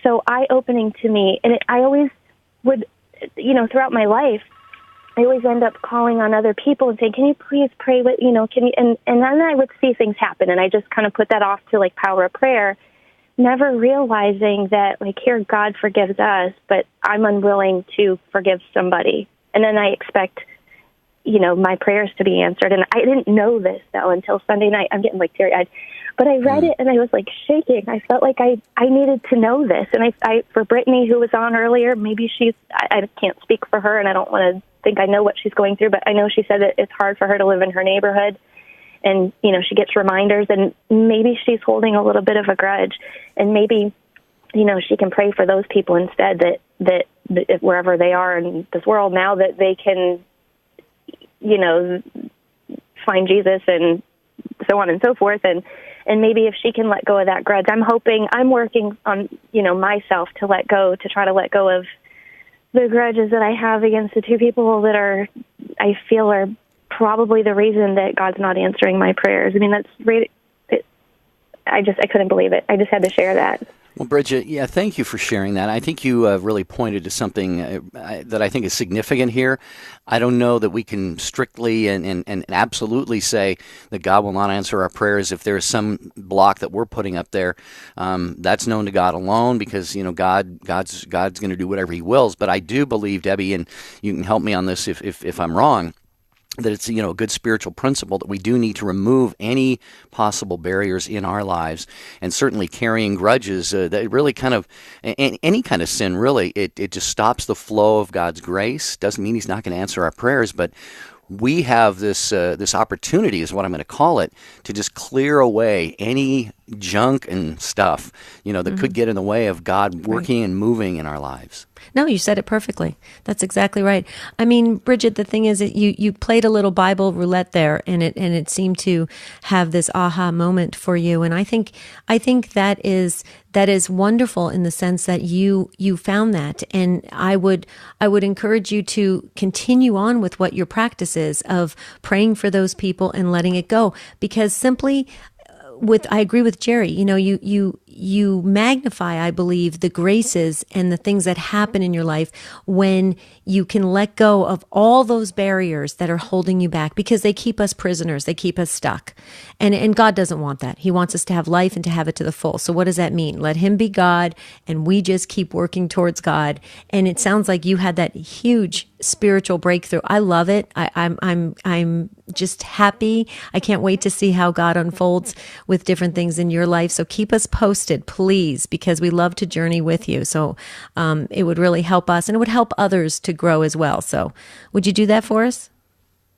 Speaker 20: so eye-opening to me. And I always would, throughout my life, I always end up calling on other people and saying, can you please pray with, can you, and then I would see things happen. And I just kind of put that off to like power of prayer, never realizing that, like, here, God forgives us, but I'm unwilling to forgive somebody. And then I expect, my prayers to be answered. And I didn't know this, though, until Sunday night. I'm getting, like, teary-eyed. But I read it, and I was, like, shaking. I felt like I needed to know this. And I for Brittany, who was on earlier, maybe I can't speak for her, and I don't want to think I know what she's going through, but I know she said that it's hard for her to live in her neighborhood. And, she gets reminders, and maybe she's holding a little bit of a grudge. And maybe, she can pray for those people instead that wherever they are in this world now, that they can, find Jesus and so on and so forth. And maybe if she can let go of that grudge, I'm working on, myself to try to let go of the grudges that I have against the 2 people that I feel are probably the reason that God's not answering my prayers. I mean, that's really, I couldn't believe it. I just had to share that.
Speaker 1: Well, Bridget, yeah, thank you for sharing that. I think you really pointed to something that I think is significant here. I don't know that we can strictly and absolutely say that God will not answer our prayers if there is some block that we're putting up there. That's known to God alone, because God's going to do whatever He wills. But I do believe, Debbie, and you can help me on this if I'm wrong, that it's a good spiritual principle that we do need to remove any possible barriers in our lives, and certainly carrying grudges that really kind of any kind of sin, really it just stops the flow of God's grace. Doesn't mean He's not going to answer our prayers, but we have this opportunity, is what I'm going to call it, to just clear away any junk and stuff that could get in the way of God working and moving in our lives.
Speaker 2: No, you said it perfectly. That's exactly right. I mean, Bridget, the thing is that you played a little Bible roulette there, and it seemed to have this aha moment for you. And I think that is wonderful in the sense that you found that. And I would encourage you to continue on with what your practice is of praying for those people and letting it go, because simply I agree with Jerry. You magnify, I believe, the graces and the things that happen in your life when you can let go of all those barriers that are holding you back, because they keep us prisoners. They keep us stuck. And God doesn't want that. He wants us to have life and to have it to the full. So what does that mean? Let Him be God, and we just keep working towards God. And it sounds like you had that huge spiritual breakthrough. I love it. I'm just happy. I can't wait to see how God unfolds with different things in your life. So keep us posted, please, because we love to journey with you. So it would really help us, and it would help others to grow as well. So would you do that for us?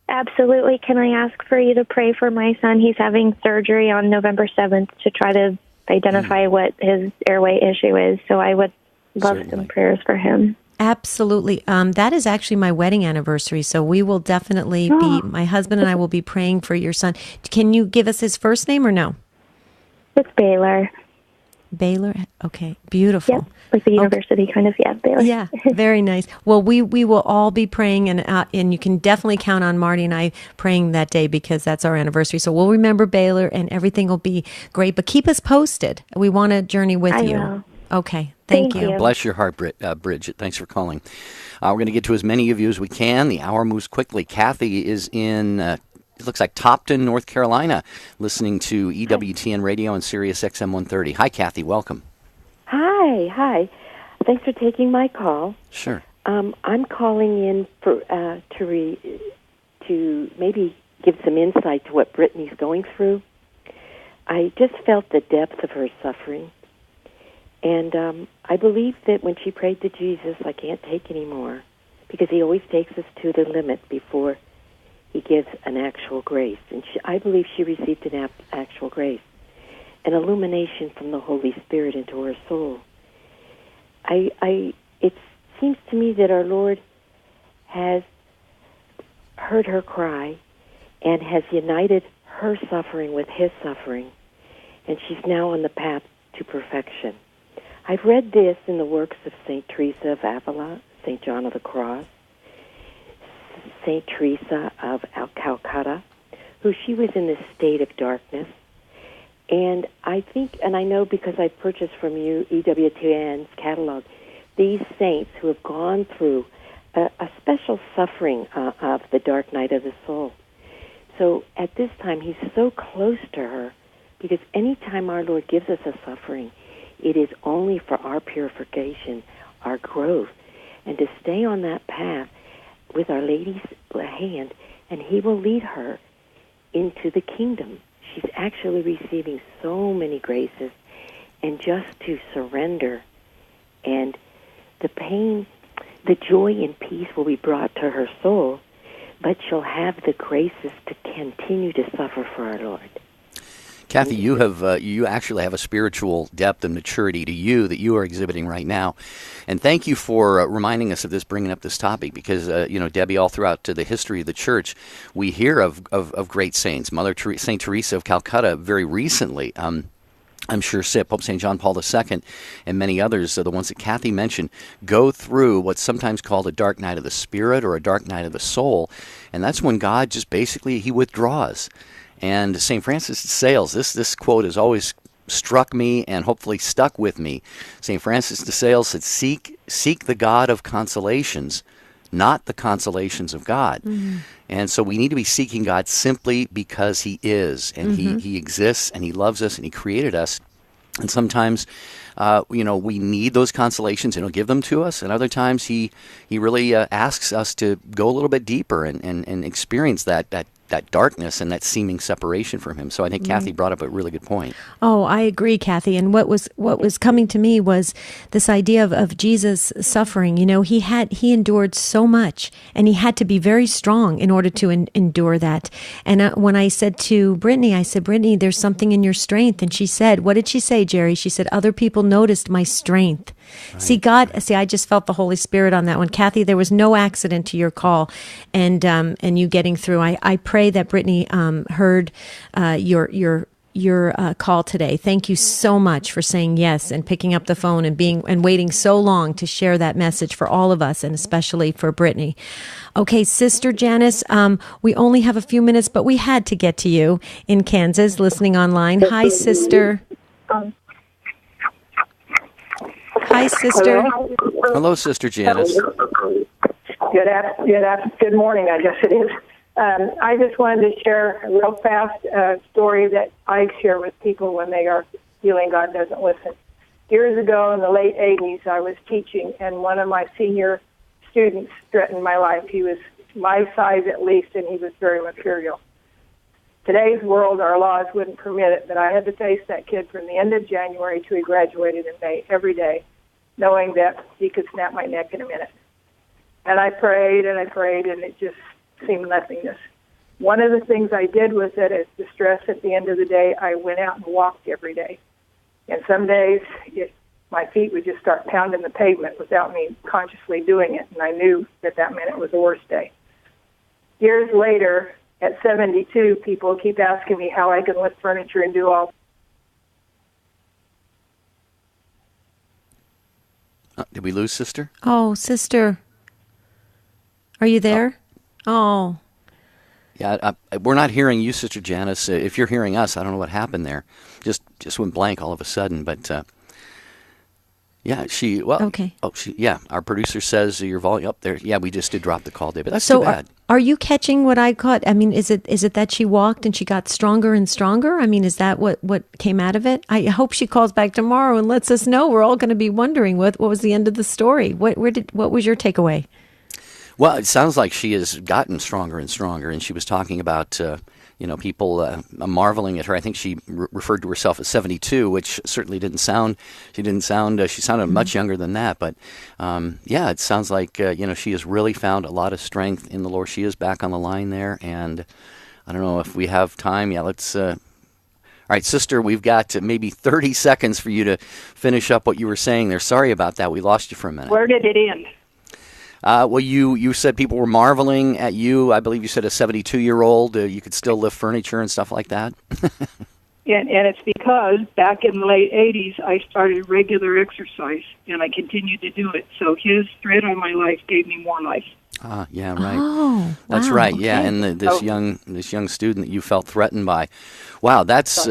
Speaker 20: Absolutely. Can I ask for you to pray for my son? He's having surgery on November 7th to try to identify what his airway issue is. So I would love some prayers for him.
Speaker 2: Absolutely. That is actually my wedding anniversary. So we will definitely my husband and I will be praying for your son. Can you give us his first name or no?
Speaker 20: It's Baylor.
Speaker 2: Baylor? Okay. Beautiful.
Speaker 20: Yep. Like the university kind of, Baylor.
Speaker 2: Yeah. Very nice. Well, we will all be praying, and you can definitely count on Marty and I praying that day, because that's our anniversary. So we'll remember Baylor, and everything will be great. But keep us posted. We want to journey with you.
Speaker 20: I will.
Speaker 2: Okay. Thank you.
Speaker 1: Bless your heart, Bridget. Thanks for calling. We're going to get to as many of you as we can. The hour moves quickly. Kathy is in, it looks like Topton, North Carolina, listening to EWTN Radio and Sirius XM 130. Hi, Kathy. Welcome.
Speaker 21: Hi. Thanks for taking my call.
Speaker 1: Sure.
Speaker 21: I'm calling in for to maybe give some insight to what Brittany's going through. I just felt the depth of her suffering. And I believe that when she prayed to Jesus, I can't take any more, because He always takes us to the limit before He gives an actual grace. And I believe she received an actual grace, an illumination from the Holy Spirit into her soul. It seems to me that our Lord has heard her cry and has united her suffering with His suffering, and she's now on the path to perfection. I've read this in the works of St. Teresa of Avila, St. John of the Cross, St. Teresa of Calcutta, who she was in this state of darkness. And I think, and I know because I purchased from you EWTN's catalog, these saints who have gone through a special suffering of the dark night of the soul. So at this time, He's so close to her, because any time our Lord gives us a suffering, it is only for our purification, our growth, and to stay on that path with Our Lady's hand, and He will lead her into the kingdom. She's actually receiving so many graces, and just to surrender, and the pain, the joy and peace will be brought to her soul, but she'll have the graces to continue to suffer for our Lord.
Speaker 1: Kathy, you actually have a spiritual depth and maturity to you that you are exhibiting right now. And thank you for reminding us of this, bringing up this topic, because, Debbie, all throughout the history of the church, we hear of great saints. St. Teresa of Calcutta very recently, I'm sure Pope St. John Paul II and many others, the ones that Kathy mentioned, go through what's sometimes called a dark night of the spirit or a dark night of the soul. And that's when God just basically, He withdraws. And St. Francis de Sales, this quote has always struck me and hopefully stuck with me. St. Francis de Sales said, seek the God of consolations, not the consolations of God. Mm-hmm. And so we need to be seeking God simply because He is, and He exists, and He loves us, and He created us. And sometimes, we need those consolations, and He'll give them to us. And other times, He really asks us to go a little bit deeper and experience that darkness and that seeming separation from Him. So I think Kathy brought up a really good point.
Speaker 2: Oh, I agree, Kathy. And what was coming to me was this idea of Jesus suffering. He endured so much, and He had to be very strong in order to endure that. And when I said to Brittany, Brittany, there's something in your strength. And she said, what did she say, Jerry? She said, other people noticed my strength. Right. I just felt the Holy Spirit on that one. Kathy, there was no accident to your call and you getting through. I pray that Brittany heard your call today. Thank you so much for saying yes and picking up the phone and waiting so long to share that message for all of us, and especially for Brittany. Okay, Sister Janice, we only have a few minutes, but we had to get to you in Kansas, listening online. Hi, Sister. Hi, Sister.
Speaker 1: Hello, Sister Janice.
Speaker 3: Good morning, I guess it is. I just wanted to share a real fast story that I share with people when they are feeling God doesn't listen. Years ago in the late 80s, I was teaching, and one of my senior students threatened my life. He was my size at least, and he was very material. Today's world, our laws wouldn't permit it, but I had to face that kid from the end of January till he graduated in May every day, knowing that he could snap my neck in a minute. And I prayed, and it just seemed nothingness. One of the things I did was that as distress at the end of the day, I went out and walked every day. And some days, my feet would just start pounding the pavement without me consciously doing it, and I knew that meant it was the worst day. Years later, at 72, people keep asking me how I can lift furniture and do all.
Speaker 1: Did we lose Sister?
Speaker 2: Oh, Sister. Are you there? Oh.
Speaker 1: Yeah, we're not hearing you, Sister Janice. If you're hearing us, I don't know what happened there. Just went blank all of a sudden. But
Speaker 2: okay.
Speaker 1: Our producer says your volume up there. Yeah, we just did drop the call, David. That's too bad.
Speaker 2: Are you catching what I caught? I mean, is it that she walked and she got stronger and stronger? I mean, is that what came out of it? I hope she calls back tomorrow and lets us know. We're all going to be wondering what was the end of the story. What was your takeaway?
Speaker 1: Well, it sounds like she has gotten stronger and stronger, and she was talking about people marveling at her. I think she referred to herself as 72, which certainly didn't sound. She sounded much younger than that. But it sounds like she has really found a lot of strength in the Lord. She is back on the line there, and I don't know if we have time. Yeah, let's. All right, Sister, we've got maybe 30 seconds for you to finish up what you were saying there. Sorry about that. We lost you for a minute.
Speaker 3: Where did it end?
Speaker 1: Well, you said people were marveling at you. I believe you said a 72-year-old. You could still lift furniture and stuff like that.
Speaker 3: And it's because back in the late 80s, I started regular exercise, and I continued to do it. So His thread on my life gave me more life.
Speaker 1: Yeah, right.
Speaker 2: Oh,
Speaker 1: that's
Speaker 2: wow,
Speaker 1: right.
Speaker 2: okay.
Speaker 1: Yeah, and this young student that you felt threatened by. Wow, that's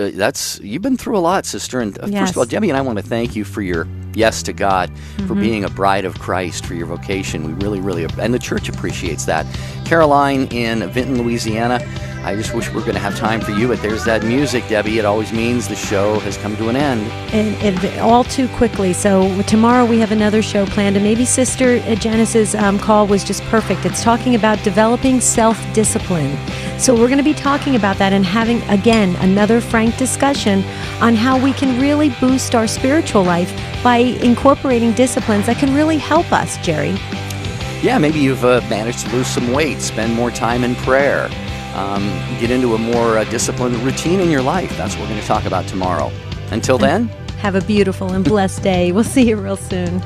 Speaker 1: you've been through a lot, Sister. And first of all, Debbie and I want to thank you for your yes to God, for being a bride of Christ, for your vocation. We really, really, and the church appreciates that. Caroline in Vinton, Louisiana. I just wish we were going to have time for you, but there's that music, Debbie. It always means the show has come to an end.
Speaker 2: And all too quickly. So tomorrow we have another show planned, and maybe Sister Janice's call was just perfect. It's talking about developing self-discipline. So we're going to be talking about that and having, again, another frank discussion on how we can really boost our spiritual life by incorporating disciplines that can really help us, Jerry.
Speaker 1: Yeah, maybe you've managed to lose some weight, spend more time in prayer. Get into a more disciplined routine in your life. That's what we're going to talk about tomorrow. Until then,
Speaker 2: have a beautiful and blessed day. We'll see you real soon.